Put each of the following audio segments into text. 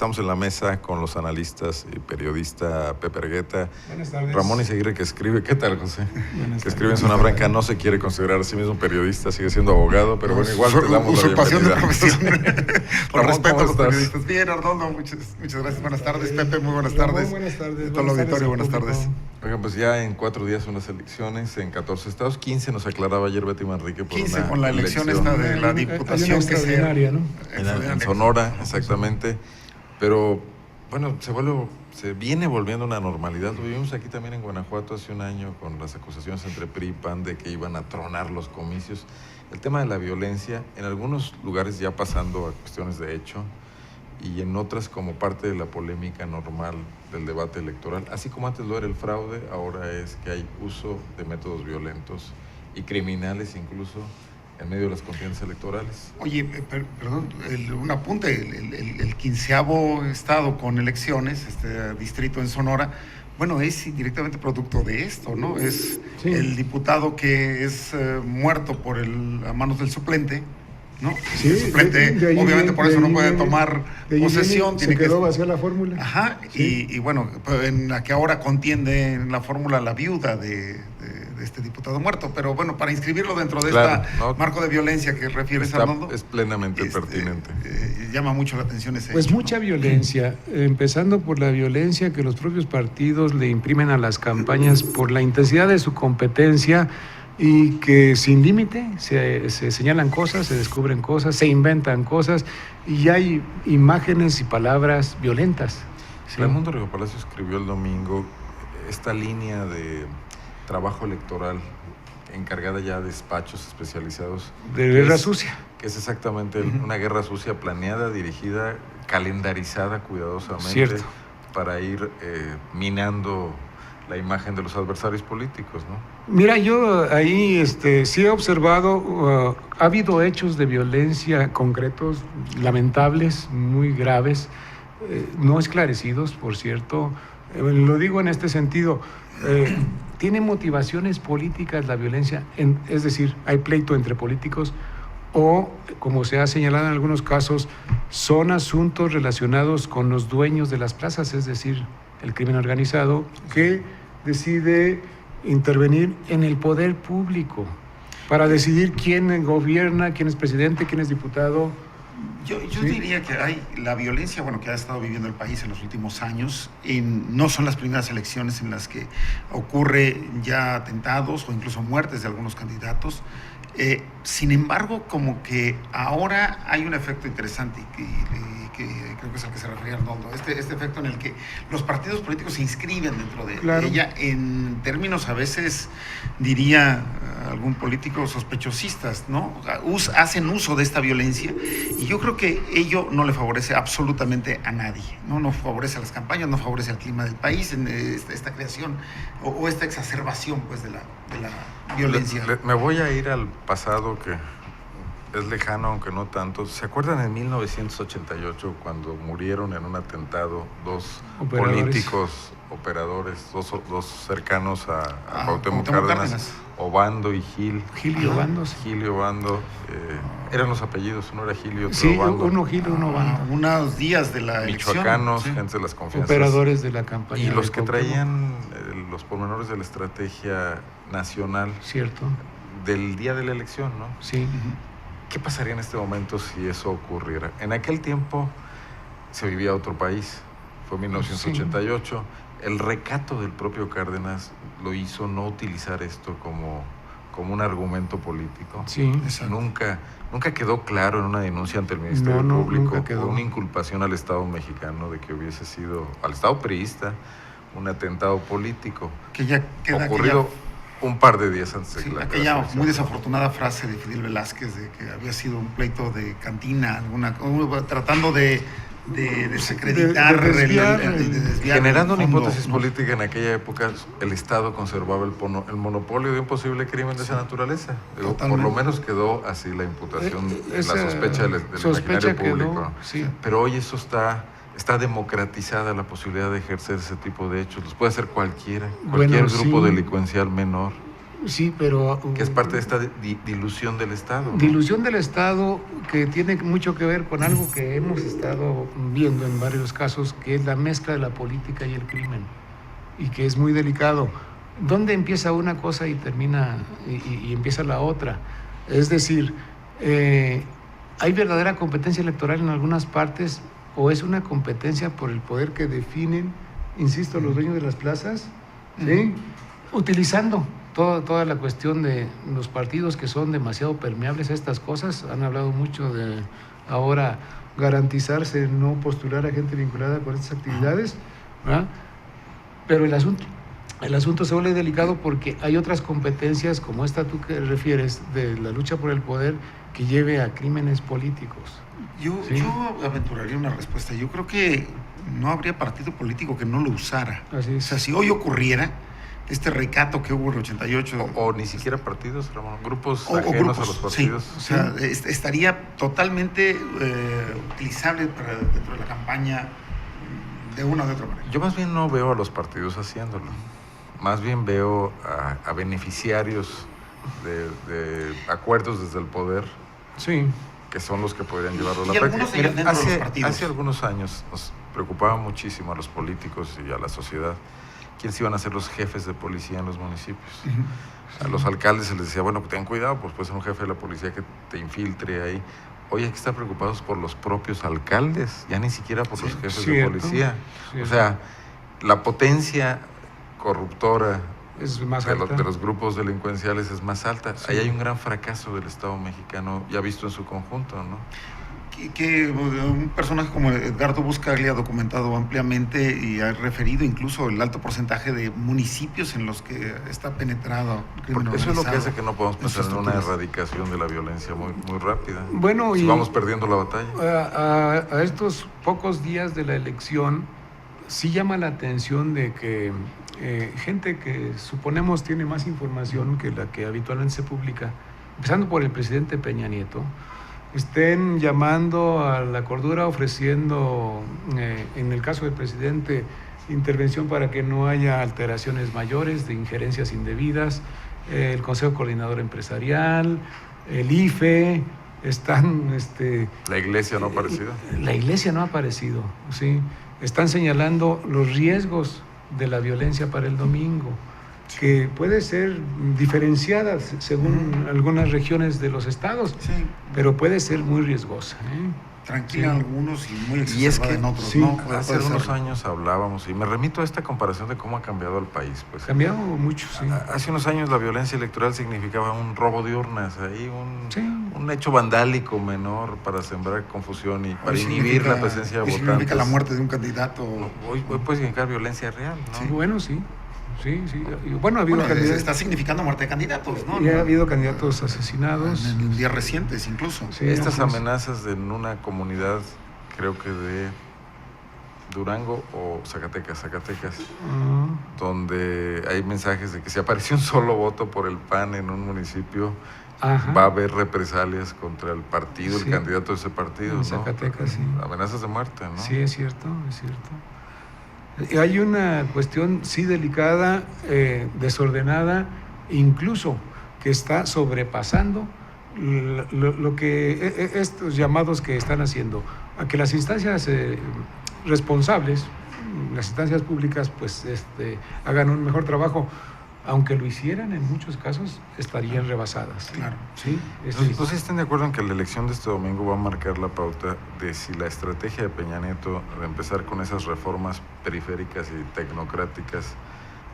Estamos en la mesa con los analistas y periodista Pepe Argueta. Buenas tardes. Ramón Izaguirre, que escribe. ¿Qué tal, José? Que escribe en Zona Franca. No se quiere considerar a sí mismo periodista, sigue siendo abogado, pero bueno, igual te damos la bienvenida. De profesión. Por respeto a los periodistas. Bien, Arnoldo, muchas gracias. Buenas tardes, Pepe, muy buenas tardes. Buenas tardes. De todo el auditorio, buenas tardes. Oigan, pues ya en 4 días unas elecciones en 14 estados, 15 nos aclaraba ayer Betty Manrique por 15 una con la elección esta de la diputación que extraordinaria, ¿no? En Sonora, exactamente. Pero bueno, se viene volviendo una normalidad. Lo vivimos aquí también en Guanajuato hace un año con las acusaciones entre PRI y PAN de que iban a tronar los comicios. El tema de la violencia, en algunos lugares ya pasando a cuestiones de hecho, y en otras como parte de la polémica normal del debate electoral. Así como antes lo era el fraude, ahora es que hay uso de métodos violentos y criminales incluso en medio de las contiendas electorales. Oye, perdón, un apunte, el 15º estado con elecciones, este distrito en Sonora, bueno, es indirectamente producto de esto, ¿no? Es el diputado que es muerto a manos del suplente, ¿no? Sí, el suplente, obviamente por eso no puede tomar posesión. Se quedó vacía la fórmula. Ajá, sí. y bueno, en la que ahora contiende en la fórmula la viuda de este diputado muerto, pero bueno, para inscribirlo dentro de marco de violencia que refieres, Arnoldo, es plenamente pertinente. Llama mucho la atención ese Pues hecho, mucha violencia, empezando por la violencia que los propios partidos le imprimen a las campañas por la intensidad de su competencia y que sin límite se señalan cosas, se descubren cosas, se inventan cosas y hay imágenes y palabras violentas. ¿Sí? Raimundo Rigo Palacio escribió el domingo esta línea de trabajo electoral encargada ya de despachos especializados. De guerra sucia. Que es exactamente una guerra sucia planeada, dirigida, calendarizada cuidadosamente. Cierto. Para ir minando la imagen de los adversarios políticos, ¿no? Mira, yo ahí sí he observado, ha habido hechos de violencia concretos, lamentables, muy graves, no esclarecidos, por cierto. Lo digo en este sentido, tiene motivaciones políticas la violencia, es decir, hay pleito entre políticos o, como se ha señalado en algunos casos, son asuntos relacionados con los dueños de las plazas, es decir, el crimen organizado que decide intervenir en el poder público para decidir quién gobierna, quién es presidente, quién es diputado. Yo diría que hay la violencia, bueno, que ha estado viviendo el país en los últimos años, no son las primeras elecciones en las que ocurre ya atentados o incluso muertes de algunos candidatos. Sin embargo, como que ahora hay un efecto interesante y que creo que es al que se refería Arnoldo, este efecto en el que los partidos políticos se inscriben dentro de ella en términos a veces, diría algún político, sospechosistas, ¿no? Hacen uso de esta violencia y yo creo que ello no le favorece absolutamente a nadie, no favorece a las campañas, no favorece al clima del país, en esta creación o esta exacerbación pues de la violencia. Me voy a ir al pasado que es lejano, aunque no tanto. ¿Se acuerdan en 1988 cuando murieron en un atentado dos políticos operadores, dos cercanos a Cuauhtémoc Cárdenas, Obando y Gil? Gil y Obando. Gil y Obando. Eran los apellidos, uno era Gil y otro sí, Obando. Uno Gil y uno Obando. Unos días de la elección. Michoacanos, gente de las confianzas. Operadores de la campaña. Y los que traían los pormenores de la estrategia nacional. Cierto. Del día de la elección, ¿no? Sí. ¿Qué pasaría en este momento si eso ocurriera? En aquel tiempo se vivía otro país, fue 1988. Sí. El recato del propio Cárdenas lo hizo no utilizar esto como un argumento político. Sí, nunca quedó claro en una denuncia ante el Ministerio Público quedó. Una inculpación al Estado mexicano de que hubiese sido, al Estado priista, un atentado político. Que ya queda ocurrido un par de días antes de la aquella muy desafortunada frase de Fidel Velázquez de que había sido un pleito de cantina, tratando de desacreditar, de desviar, generando una hipótesis política. En aquella época el Estado conservaba el monopolio de un posible crimen de esa naturaleza. Por lo menos quedó así la imputación, la sospecha del imaginario público. Sí. Pero hoy eso está democratizada la posibilidad de ejercer ese tipo de hechos. Los puede hacer cualquier grupo delincuencial menor. Sí, pero... Que es parte de esta dilución del Estado, ¿no? Dilución del Estado que tiene mucho que ver con algo que hemos estado viendo en varios casos, que es la mezcla de la política y el crimen, y que es muy delicado. ¿Dónde empieza una cosa y termina y empieza la otra? Es decir, ¿hay verdadera competencia electoral en algunas partes o es una competencia por el poder que definen, insisto, los dueños de las plazas? ¿Sí? Utilizando toda la cuestión de los partidos que son demasiado permeables a estas cosas. Han hablado mucho de ahora garantizarse no postular a gente vinculada con estas actividades, ¿verdad? Pero el asunto se vuelve delicado porque hay otras competencias como esta tú que refieres de la lucha por el poder que lleve a crímenes políticos. Yo aventuraría una respuesta. Yo creo que no habría partido político que no lo usara. Así es. O sea, si hoy ocurriera este recato que hubo en el 88... O ni siquiera partidos, Ramón, grupos o ajenos grupos, a los partidos. Sí, o sea, estaría totalmente utilizable dentro de la campaña de una o de otra manera. Yo más bien no veo a los partidos haciéndolo. Más bien veo a beneficiarios de acuerdos desde el poder, Sí. que son los que podrían llevarlo a la Y algunos práctica. de ellos dentro de los partidos. Hace algunos años nos preocupaba muchísimo a los políticos y a la sociedad quiénes iban a ser los jefes de policía en los municipios. A los alcaldes se les decía, bueno, ten cuidado, pues puede ser un jefe de la policía que te infiltre ahí. Hoy hay que estar preocupados por los propios alcaldes, ya ni siquiera por los jefes de policía. Cierto. O sea, la potencia corruptora Es más de alta. los grupos delincuenciales es más alta. Sí. Ahí hay un gran fracaso del Estado mexicano, ya visto en su conjunto, ¿no? Que un personaje como Edgardo Buscaglia ha documentado ampliamente y ha referido incluso el alto porcentaje de municipios en los que está penetrado el crimen Porque eso es lo que organizado hace que no podamos pensar en una estructuras. erradicación de la violencia muy, muy rápida. Bueno, Si y vamos perdiendo la batalla. a estos pocos días de la elección, sí llama la atención de que gente que suponemos tiene más información que la que habitualmente se publica, empezando por el presidente Peña Nieto, estén llamando a la cordura, ofreciendo, en el caso del presidente, intervención para que no haya alteraciones mayores de injerencias indebidas, el Consejo Coordinador Empresarial, el IFE, están... La iglesia no ha aparecido. La iglesia no ha aparecido, ¿sí? Están señalando los riesgos de la violencia para el domingo, que puede ser diferenciada según algunas regiones de los estados, Sí. pero puede ser muy riesgosa. Tranquila en algunos y muy Y es exacerbada que en otros, sí, ¿no? hace Puede algunos ser. años hablábamos, y me remito a esta comparación de cómo ha cambiado el país. Pues, Ha cambiado mucho, sí. hace unos años la violencia electoral significaba un robo de urnas, ahí Sí. un hecho vandálico menor para sembrar confusión y para Hoy inhibir significa- la presencia de hoy votantes. significa la muerte de un candidato. Hoy puede significar violencia real, ¿no? Sí. Bueno, sí. Sí. Y bueno, ha habido Bueno, candidatos, está significando muerte de candidatos, ¿no? y ha habido candidatos asesinados. En días recientes incluso. Sí, Estas así es. amenazas en una comunidad, creo que de Durango o Zacatecas, Ah, donde hay mensajes de que si apareció un solo voto por el PAN en un municipio, ajá. va a haber represalias contra el partido, Sí. el candidato de ese partido, En ¿no? Zacatecas, sí. Amenazas de muerte, ¿no? Sí, es cierto, es cierto. Hay una cuestión, sí, delicada, desordenada, incluso que está sobrepasando lo que estos llamados que están haciendo, a que las instancias responsables, las instancias públicas, pues hagan un mejor trabajo. Aunque lo hicieran, en muchos casos estarían rebasadas. Claro. ¿Sí? No sé si están de acuerdo en que la elección de este domingo va a marcar la pauta de si la estrategia de Peña Nieto de empezar con esas reformas periféricas y tecnocráticas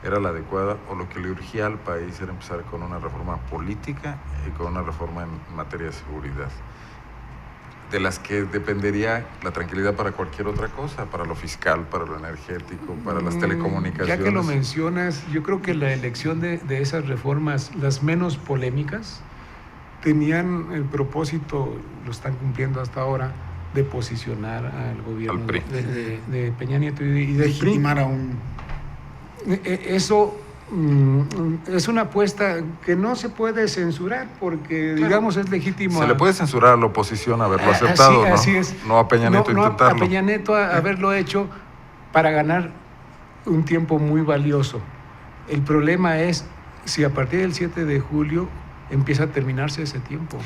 era la adecuada, o lo que le urgía al país era empezar con una reforma política y con una reforma en materia de seguridad, de las que dependería la tranquilidad para cualquier otra cosa, para lo fiscal, para lo energético, para las telecomunicaciones. Ya que lo mencionas, yo creo que la elección de esas reformas, las menos polémicas, tenían el propósito, lo están cumpliendo hasta ahora, de posicionar al gobierno Al PRI. de Peña Nieto y del PRI. Legitimar a un... Eso es una apuesta que no se puede censurar porque, Claro. digamos, es legítimo. Se le puede censurar a la oposición haberlo aceptado, ¿no? Así es. No a Peña Nieto No intentarlo. a Peña Nieto haberlo hecho para ganar un tiempo muy valioso. El problema es si a partir del 7 de julio empieza a terminarse ese tiempo.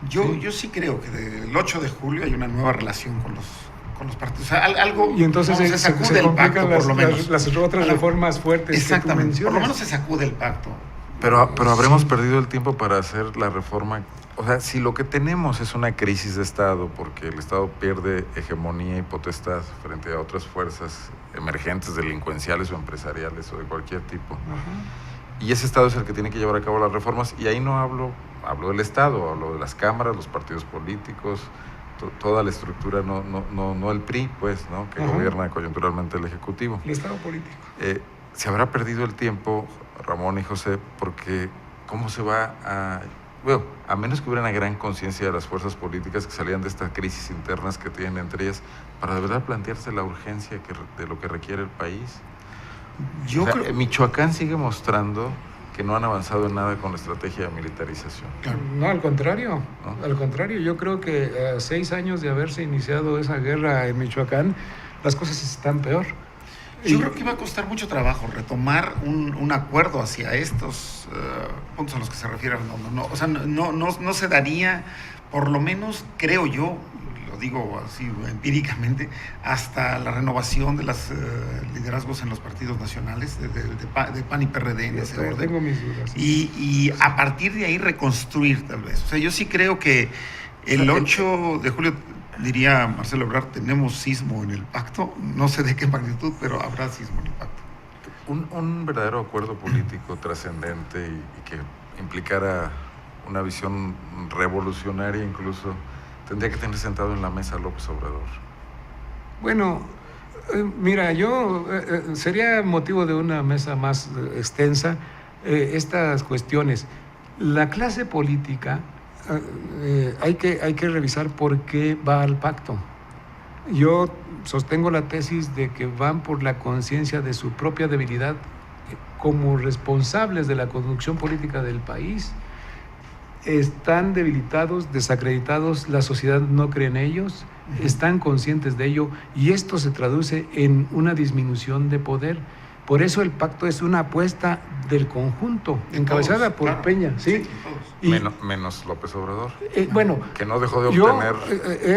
Yo sí creo que del 8 de julio hay una nueva relación con los partidos. O sea, algo, y entonces se sacude el pacto, por lo menos. Las otras reformas fuertes. Exactamente, por lo menos se sacude el pacto. Pero habremos perdido el tiempo para hacer la reforma. O sea, si lo que tenemos es una crisis de Estado, porque el Estado pierde hegemonía y potestad frente a otras fuerzas emergentes, delincuenciales o empresariales o de cualquier tipo, y ese Estado es el que tiene que llevar a cabo las reformas, y ahí no hablo del Estado, hablo de las cámaras, los partidos políticos, toda la estructura, no el PRI, pues, ¿no? Que gobierna coyunturalmente el Ejecutivo. El Estado político. Se habrá perdido el tiempo, Ramón y José, porque ¿cómo se va a...? Bueno, a menos que hubiera una gran conciencia de las fuerzas políticas que salían de estas crisis internas que tienen entre ellas, para de verdad plantearse la urgencia de lo que requiere el país. Michoacán sigue mostrando que no han avanzado en nada con la estrategia de militarización. No, al contrario. ¿No? Al contrario, yo creo que a 6 años de haberse iniciado esa guerra en Michoacán, las cosas están peor. Yo creo que va a costar mucho trabajo retomar un acuerdo hacia estos puntos a los que se refiere Arnoldo. O sea, no se daría, por lo menos, creo yo, lo digo así empíricamente, hasta la renovación de los liderazgos en los partidos nacionales, de PAN y PRD en ese orden. Tengo mis dudas. Y a partir de ahí reconstruir, tal vez. O sea, yo sí creo que el 8 de julio... Diría Marcelo Ebrard, tenemos sismo en el pacto, no sé de qué magnitud, pero habrá sismo en el pacto. Un verdadero acuerdo político trascendente y que implicara una visión revolucionaria incluso, tendría que tener sentado en la mesa López Obrador. Bueno, mira, sería motivo de una mesa más extensa estas cuestiones. La clase política... hay que revisar por qué va al pacto. Yo sostengo la tesis de que van por la conciencia de su propia debilidad como responsables de la conducción política del país. Están debilitados, desacreditados, la sociedad no cree en ellos, están conscientes de ello y esto se traduce en una disminución de poder. Por eso el pacto es una apuesta del conjunto, encabezada por Peña, ¿sí? Y, menos López Obrador. Bueno, que no dejó de obtener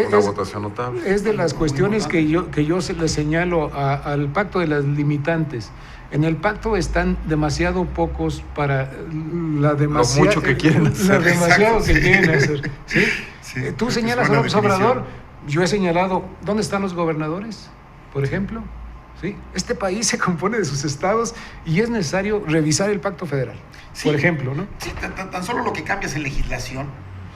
una votación notable. Es de las cuestiones que yo se le señalo al pacto de las limitantes. En el pacto están demasiado pocos para lo mucho que quieren hacer. Lo demasiado que quieren hacer. ¿Sí? Sí, tú señalas a López Obrador, yo he señalado, ¿dónde están los gobernadores? Por ejemplo. ¿Sí? Este país se compone de sus estados y es necesario revisar el pacto federal, por ejemplo, ¿no? Sí, tan solo lo que cambias en legislación,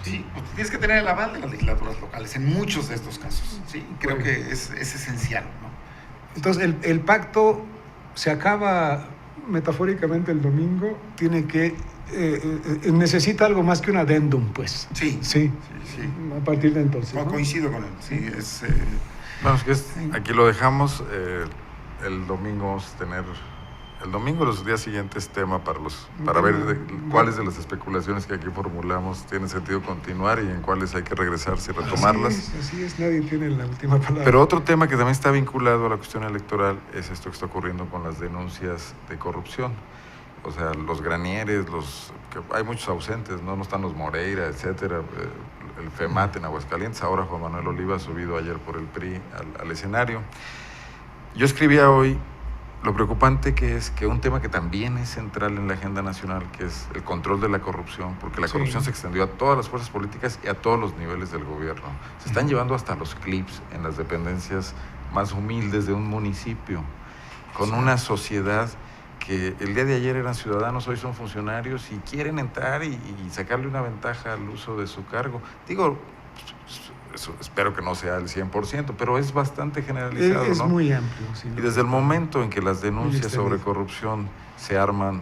sí, pues tienes que tener el aval de las legislaturas locales en muchos de estos casos, sí, creo que es esencial, ¿no? Entonces, el pacto se acaba metafóricamente el domingo, tiene que necesita algo más que un adendum, pues. Sí. A partir de entonces. No, coincido con él, sí, es... Bueno, aquí lo dejamos. El domingo vamos a tener... El domingo, los días siguientes, tema para ver cuáles de las especulaciones que aquí formulamos tiene sentido continuar y en cuáles hay que regresarse y retomarlas. Así es, nadie tiene la última palabra. Pero otro tema que también está vinculado a la cuestión electoral es esto que está ocurriendo con las denuncias de corrupción. O sea, los granieres, que hay muchos ausentes, no están los Moreira, etcétera, el FEMAT en Aguascalientes, ahora Juan Manuel Oliva, subido ayer por el PRI al escenario. Yo escribía hoy lo preocupante que es que un tema que también es central en la agenda nacional, que es el control de la corrupción, porque la corrupción se extendió a todas las fuerzas políticas y a todos los niveles del gobierno. Se están llevando hasta los clips en las dependencias más humildes de un municipio, con una sociedad que el día de ayer eran ciudadanos, hoy son funcionarios y quieren entrar y sacarle una ventaja al uso de su cargo. Digo, eso espero que no sea el 100%, pero es bastante generalizado, es ¿no? Muy amplio. Sí, y desde el momento en que las denuncias sobre corrupción se arman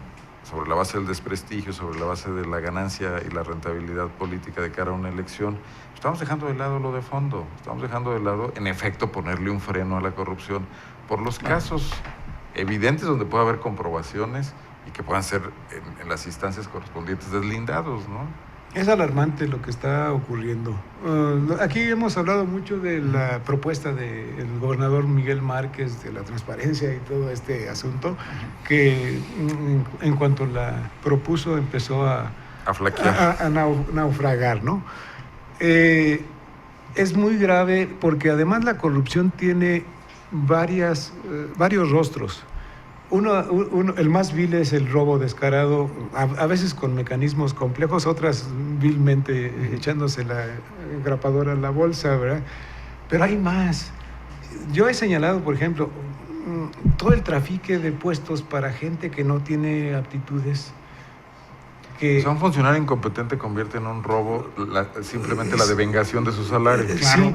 sobre la base del desprestigio, sobre la base de la ganancia y la rentabilidad política de cara a una elección, estamos dejando de lado lo de fondo, estamos dejando de lado, en efecto, ponerle un freno a la corrupción por los casos evidentes donde puede haber comprobaciones y que puedan ser en las instancias correspondientes deslindados, ¿no? Es alarmante lo que está ocurriendo. Aquí hemos hablado mucho de la propuesta del gobernador Miguel Márquez de la transparencia y todo este asunto, que en cuanto la propuso empezó a flaquear, a naufragar, ¿no? Es muy grave porque además la corrupción tiene varios rostros. El más vil es el robo descarado, a veces con mecanismos complejos, otras vilmente echándose la grapadora a la bolsa, ¿verdad? Pero hay más. Yo he señalado, por ejemplo, todo el trafique de puestos para gente que no tiene aptitudes. Que un funcionario incompetente convierte en un robo simplemente la devengación de su salario. Claro,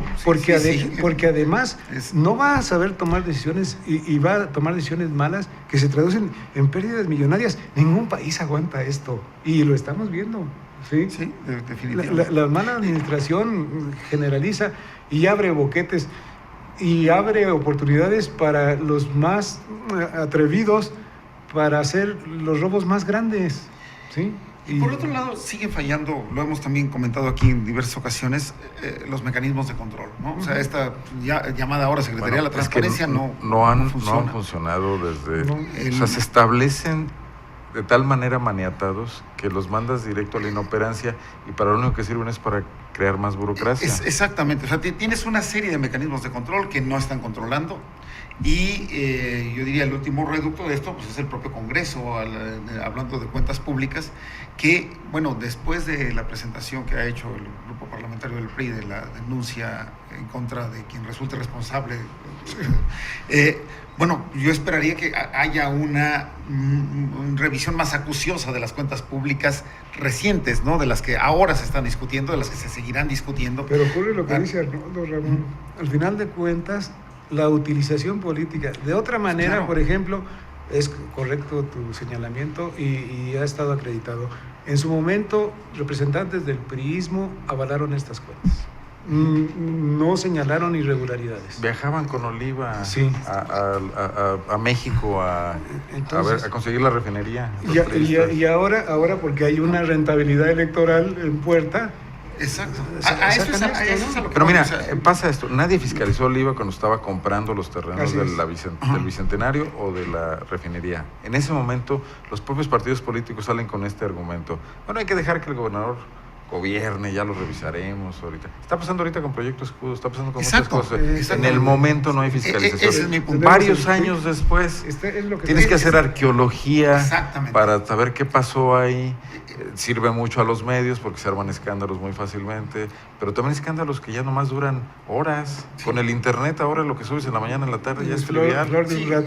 sí, porque además no va a saber tomar decisiones y va a tomar decisiones malas que se traducen en pérdidas millonarias. Ningún país aguanta esto y lo estamos viendo. Sí, sí, definitivamente. La mala administración generaliza y abre boquetes y abre oportunidades para los más atrevidos para hacer los robos más grandes. ¿Sí? Y por otro lado, siguen fallando, lo hemos también comentado aquí en diversas ocasiones, los mecanismos de control, ¿no? O sea, esta llamada ahora Secretaría de la Transparencia no han funcionado desde... o sea, se establecen de tal manera maniatados que los mandas directo a la inoperancia y para lo único que sirven es para crear más burocracia. Exactamente, o sea, tienes una serie de mecanismos de control que no están controlando. Y yo diría el último reducto de esto pues es el propio Congreso, hablando de cuentas públicas, que, bueno, después de la presentación que ha hecho el grupo parlamentario del PRI de la denuncia en contra de quien resulte responsable, bueno, yo esperaría que haya una revisión más acuciosa de las cuentas públicas recientes, ¿no? De las que ahora se están discutiendo, de las que se seguirán discutiendo. Pero ocurre lo que dice Arnoldo, Ramón, al final de cuentas, la utilización política. De otra manera, claro. Por ejemplo, es correcto tu señalamiento y ha estado acreditado. En su momento, representantes del priismo avalaron estas cuentas. No señalaron irregularidades. Viajaban con Oliva a México a conseguir la refinería. Y ahora porque hay una rentabilidad electoral en puerta. Exacto. Eso es a lo que Pero mira, pasa esto, nadie fiscalizó Oliva cuando estaba comprando los terrenos del Bicentenario o de la refinería. En ese momento, los propios partidos políticos salen con este argumento. Bueno, hay que dejar que el gobernador gobierne, ya lo revisaremos ahorita. Está pasando ahorita con Proyecto Escudo, está pasando con muchas cosas. En el momento no hay fiscalización. Ese es mi punto. Varios años después, tienes que hacer arqueología para saber qué pasó ahí. Sirve mucho a los medios porque se arman escándalos muy fácilmente, pero también escándalos que ya nomás duran horas. Sí. Con el internet ahora lo que subes en la mañana, en la tarde, ya es trivial.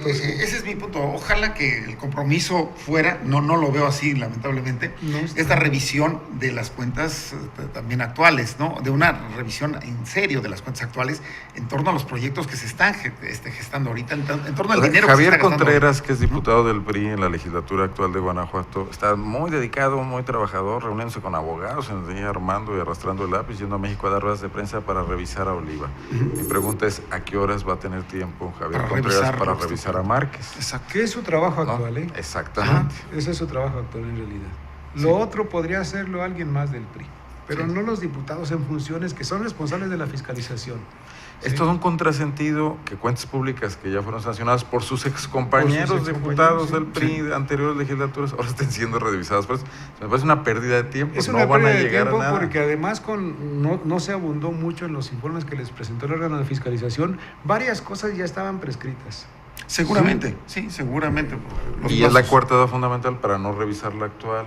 Ese es mi punto. Ojalá que el compromiso fuera, no lo veo así, lamentablemente, esta revisión de las cuentas también actuales, ¿no? De una revisión en serio de las cuentas actuales en torno a los proyectos que se están gestando ahorita, en torno al dinero Javier que se está Contreras, que es diputado del PRI en la legislatura actual de Guanajuato, está muy dedicado, muy trabajador, reuniéndose con abogados, armando y arrastrando el lápiz, yendo a México a dar ruedas de prensa para revisar a Oliva. Mi pregunta es, ¿a qué horas va a tener tiempo Javier Contreras para revisar a Márquez? Exacto. Que es su trabajo actual, ¿no? Exactamente. Ese es su trabajo actual en realidad. Lo otro podría hacerlo alguien más del PRI, pero no los diputados en funciones que son responsables de la fiscalización. Es todo un contrasentido que cuentas públicas que ya fueron sancionadas por sus excompañeros diputados del PRI de anteriores legislaturas ahora estén siendo revisadas. Por eso me parece una pérdida de tiempo. Es una pérdida de tiempo porque además no se abundó mucho en los informes que les presentó el órgano de fiscalización. Varias cosas ya estaban prescritas. Seguramente, sí seguramente. Y es la coartada fundamental para no revisar la actual.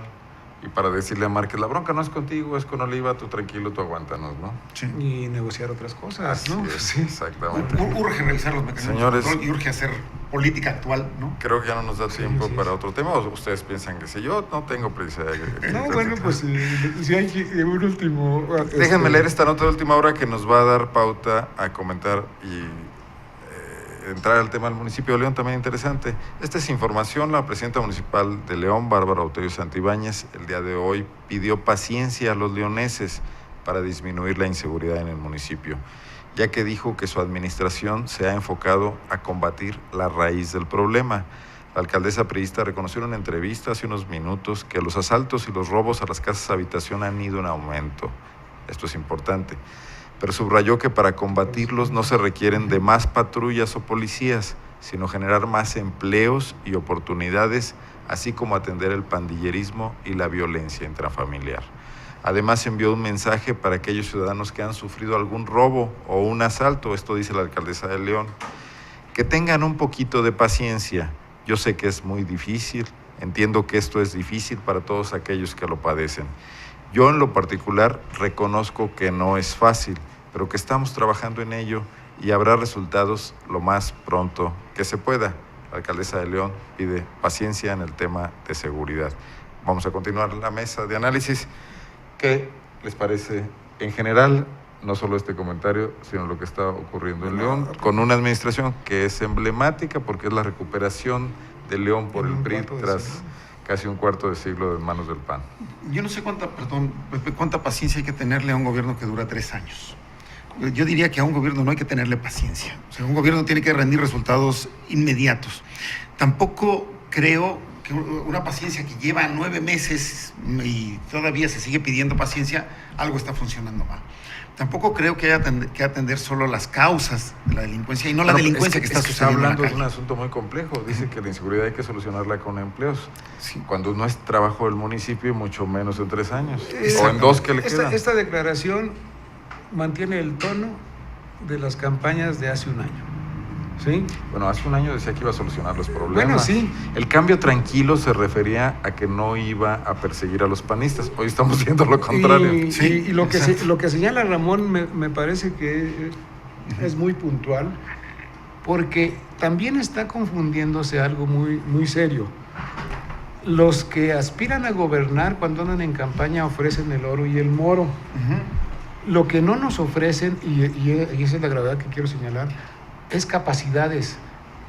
Y para decirle a Márquez, la bronca no es contigo, es con Oliva, tú tranquilo, tú aguántanos, ¿no? Sí. Y negociar otras cosas, ¿no? Sí, exactamente. Urge revisar los mecanismos de control y urge hacer política actual, ¿no? Creo que ya no nos da tiempo para otro tema, o ustedes piensan que si yo no tengo prisa. No, bueno, pues si hay un último... Déjenme leer esta nota de última hora que nos va a dar pauta a comentar y entrar al tema del municipio de León, también interesante. Esta es información. La presidenta municipal de León, Bárbara Autorio Santibáñez, el día de hoy pidió paciencia a los leoneses para disminuir la inseguridad en el municipio, ya que dijo que su administración se ha enfocado a combatir la raíz del problema. La alcaldesa priista reconoció en una entrevista hace unos minutos que los asaltos y los robos a las casas habitación han ido en aumento. Esto es importante, pero subrayó que para combatirlos no se requieren de más patrullas o policías, sino generar más empleos y oportunidades, así como atender el pandillerismo y la violencia intrafamiliar. Además, envió un mensaje para aquellos ciudadanos que han sufrido algún robo o un asalto, esto dice la alcaldesa de León, que tengan un poquito de paciencia. Yo sé que es muy difícil, entiendo que esto es difícil para todos aquellos que lo padecen. Yo en lo particular reconozco que no es fácil, pero que estamos trabajando en ello y habrá resultados lo más pronto que se pueda. La alcaldesa de León pide paciencia en el tema de seguridad. Vamos a continuar la mesa de análisis. ¿Qué les parece en general, no solo este comentario, sino lo que está ocurriendo en León, con una administración que es emblemática porque es la recuperación de León por el PRI tras casi un cuarto de siglo de manos del PAN? Yo no sé cuánta paciencia hay que tenerle a un gobierno que dura 3 años. Yo diría que a un gobierno no hay que tenerle paciencia. O sea, un gobierno tiene que rendir resultados inmediatos. Tampoco creo que una paciencia que lleva 9 meses y todavía se sigue pidiendo paciencia, algo está funcionando mal. Tampoco creo que haya que atender solo las causas de la delincuencia y no la delincuencia que está sucediendo. Está hablando de un asunto muy complejo. Dice que la inseguridad hay que solucionarla con empleos. Sí. Cuando no es trabajo del municipio, mucho menos en 3 años. O en 2 que le quedan. Esta declaración mantiene el tono de las campañas de hace un año. ¿Sí? Bueno, hace un año decía que iba a solucionar los problemas. Bueno, sí. El cambio tranquilo se refería a que no iba a perseguir a los panistas. Hoy estamos viendo lo contrario. Y lo que señala Ramón me parece que es muy puntual, porque también está confundiéndose algo muy, muy serio. Los que aspiran a gobernar cuando andan en campaña ofrecen el oro y el moro. Lo que no nos ofrecen, y esa es la gravedad que quiero señalar, es capacidades.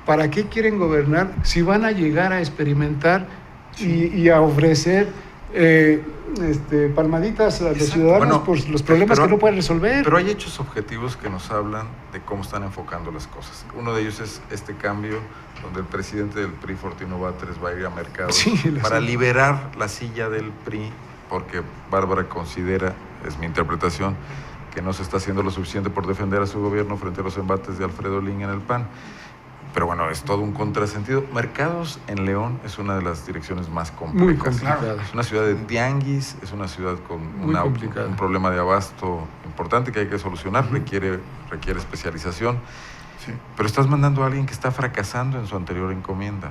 ¿Para qué quieren gobernar si van a llegar a experimentar y a ofrecer palmaditas a los ciudadanos por los problemas que no pueden resolver? Pero hay hechos objetivos que nos hablan de cómo están enfocando las cosas. Uno de ellos es este cambio donde el presidente del PRI, Fortino Bátres, va a ir a mercados para liberar la silla del PRI, porque Bárbara considera, es mi interpretación, que no se está haciendo lo suficiente por defender a su gobierno frente a los embates de Alfredo Lin en el PAN. Pero bueno, es todo un contrasentido. Mercados en León es una de las direcciones más complejas. Muy complicada. Es una ciudad de tianguis, es una ciudad con un problema de abasto importante que hay que solucionar, requiere especialización. Sí. Pero estás mandando a alguien que está fracasando en su anterior encomienda.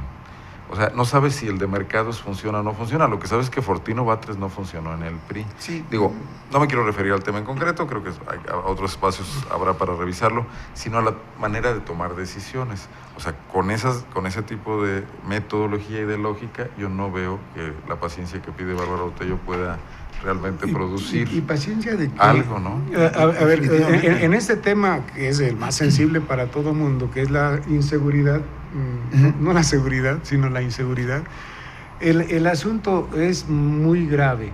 O sea, no sabes si el de mercados funciona o no funciona. Lo que sabes es que Fortino Bátres no funcionó en el PRI. Sí. Digo, no me quiero referir al tema en concreto, creo que otros espacios habrá para revisarlo, sino a la manera de tomar decisiones. O sea, con ese tipo de metodología y de lógica, yo no veo que la paciencia que pide Bárbara Botello pueda realmente producir y paciencia de algo, ¿no? A ver, en este tema que es el más sensible para todo mundo, que es la inseguridad, no la seguridad, sino la inseguridad, el asunto es muy grave.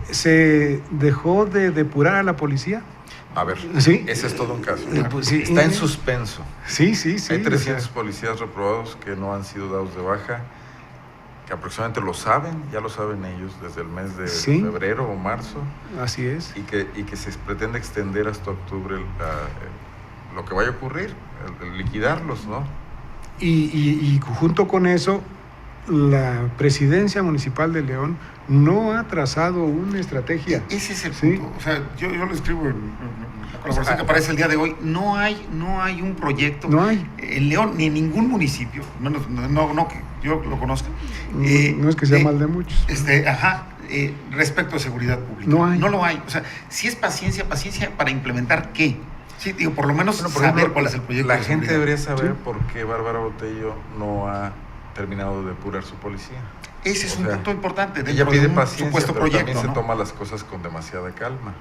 ¿Se dejó de depurar a la policía? A ver, ¿sí? Ese es todo un caso. Está en suspenso. Sí. Hay 300 policías reprobados que no han sido dados de baja, que aproximadamente ya lo saben ellos desde el mes de febrero o marzo. Así es. Y que se pretende extender hasta octubre lo que vaya a ocurrir, el liquidarlos, ¿no? Y junto con eso, la presidencia municipal de León no ha trazado una estrategia. Ese es el punto. O sea, yo lo escribo en la colaboración que aparece el día de hoy. No hay un proyecto. No hay. En León, ni en ningún municipio, no que yo lo conozca. No es que sea mal de muchos. Respecto a seguridad pública. No lo hay. O sea, si es paciencia para implementar ¿qué? Sí, digo, por lo menos saber cuál es el proyecto. La gente debería saber por qué Bárbara Botello no ha terminado de depurar su policía. Ese es un punto importante. Ella pide paciencia, supuesto pero proyecto, también se toma las cosas con demasiada calma.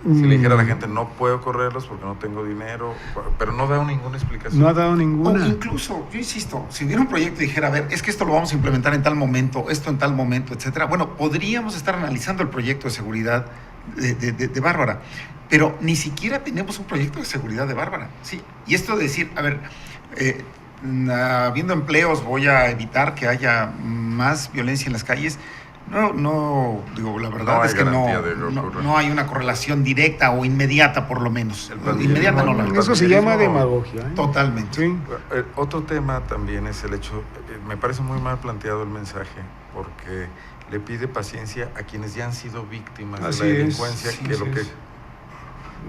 ¿No? Si le dijera a la gente, no puedo correrlos porque no tengo dinero, pero no da ninguna explicación. No ha dado ninguna. O incluso, yo insisto, si hubiera un proyecto y dijera, a ver, es que esto lo vamos a implementar en tal momento, esto en tal momento, etcétera, bueno, podríamos estar analizando el proyecto de seguridad de Bárbara, pero ni siquiera tenemos un proyecto de seguridad de Bárbara, ¿sí? Y esto de decir, a ver, habiendo empleos voy a evitar que haya más violencia en las calles. No, digo, la verdad No hay es que garantía de que ocurra. no hay una correlación directa o inmediata, por lo menos. Inmediata no la veo. Eso se llama demagogia. Totalmente. Sí. Otro tema también es el hecho, me parece muy mal planteado el mensaje, porque le pide paciencia a quienes ya han sido víctimas Así de la es, delincuencia, sí, que sí lo que es.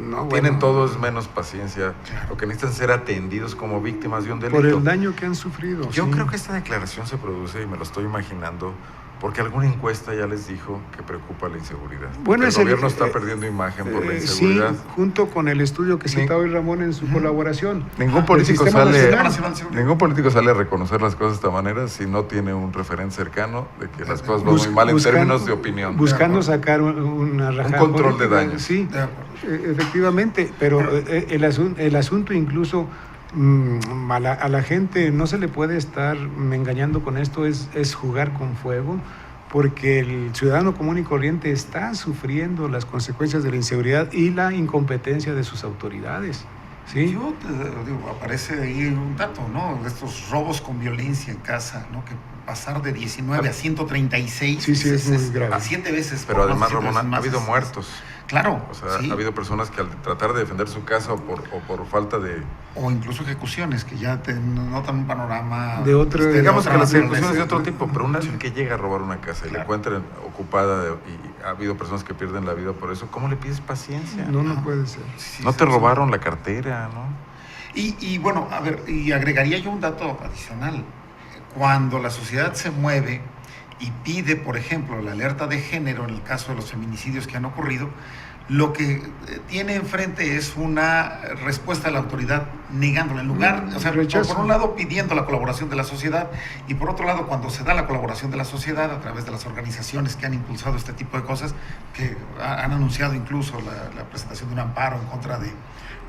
No, tienen bueno, todos menos paciencia, Claro. lo que necesitan es ser atendidos como víctimas de un delito. por el daño que han sufrido. Yo sí. creo que esta declaración se produce, y me lo estoy imaginando, porque alguna encuesta ya les dijo que preocupa la inseguridad. Bueno, el es el- gobierno está perdiendo imagen por la Sí, inseguridad. junto con el estudio que citaba hoy Ramón en su colaboración. Ningún El político Sistema sale, Nacional. ningún político sale a reconocer las cosas de esta manera si no tiene un referente cercano de que las cosas van muy mal en términos de opinión. Buscando De acuerdo. sacar una rajada control de política, daños. Sí, De acuerdo. efectivamente, pero el asunto incluso a la gente no se le puede estar engañando con esto, es jugar con fuego, porque el ciudadano común y corriente está sufriendo las consecuencias de la inseguridad y la incompetencia de sus autoridades. ¿Sí? Yo te digo, aparece ahí un dato, ¿no? De estos robos con violencia en casa, ¿no? Que pasar de 19 a 136 Sí, es muy grave. 7 veces. Pero por además, siete Ramón, veces ha más habido es- muertos. Claro, O sea, sí. ha habido personas que al tratar de defender su casa o por falta de... O incluso ejecuciones que ya te notan un panorama De otro- Digamos que las otra ejecuciones de naturaleza. otro tipo, pero una vez Sí. que llega a robar una casa y la Claro. encuentran ocupada y ha habido personas que pierden la vida por eso, ¿cómo le pides paciencia? No puede ser. Sí, No sí, te sí. robaron la cartera, ¿no? Y bueno, a ver, y agregaría yo un dato adicional. Cuando la sociedad se mueve y pide, por ejemplo, la alerta de género en el caso de los feminicidios que han ocurrido, lo que tiene enfrente es una respuesta de la autoridad negándola en lugar, o sea, Rechazo. por un lado pidiendo la colaboración de la sociedad y por otro lado cuando se da la colaboración de la sociedad a través de las organizaciones que han impulsado este tipo de cosas, que han anunciado incluso la presentación de un amparo en contra de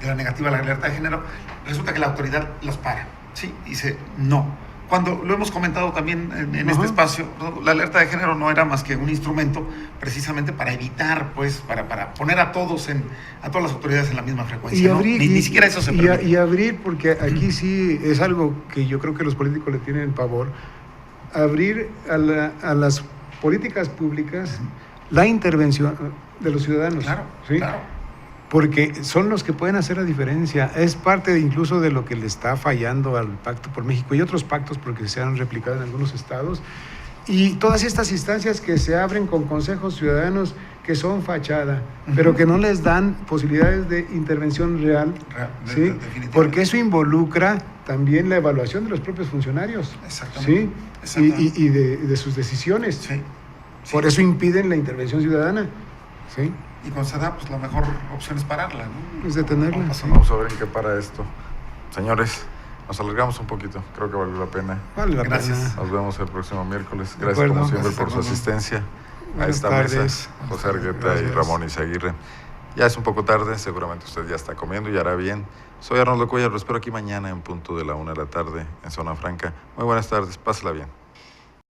la negativa a la alerta de género, resulta que la autoridad los para, ¿sí? Y dice no. Cuando lo hemos comentado también en este espacio, ¿no? La alerta de género no era más que un instrumento precisamente para evitar, pues, para poner a todas las autoridades en la misma frecuencia. ¿No? Ni siquiera eso se permite. Y abrir, porque aquí sí es algo que yo creo que los políticos le tienen pavor, abrir a las políticas públicas la intervención de los ciudadanos. Claro, ¿sí? claro. Porque son los que pueden hacer la diferencia. Es parte incluso de lo que le está fallando al Pacto por México y otros pactos porque se han replicado en algunos estados. Y todas estas instancias que se abren con consejos ciudadanos que son fachada, pero que no les dan posibilidades de intervención real, ¿sí? Definitivamente. Porque eso involucra también la evaluación de los propios funcionarios, Exactamente. ¿sí? Exactamente. Y de sus decisiones. Sí. Por eso impiden la intervención ciudadana, ¿sí? Y cuando se da, pues la mejor opción es pararla, ¿no? Es detenerla, No pasa sí. nada. Vamos a ver en qué para esto. Señores, nos alargamos un poquito. Creo que valió la pena. Vale la Gracias. pena. Nos vemos el próximo miércoles. De Gracias acuerdo. como siempre Gracias, por su Arnoldo. asistencia a Buenas esta tardes. mesa. José Argueta y Gracias. Ramón Izaguirre. Ya es un poco tarde, seguramente usted ya está comiendo y hará bien. Soy Arnoldo Cuellar, lo espero aquí mañana en punto de la 1 de la tarde en Zona Franca. Muy buenas tardes, pásela bien.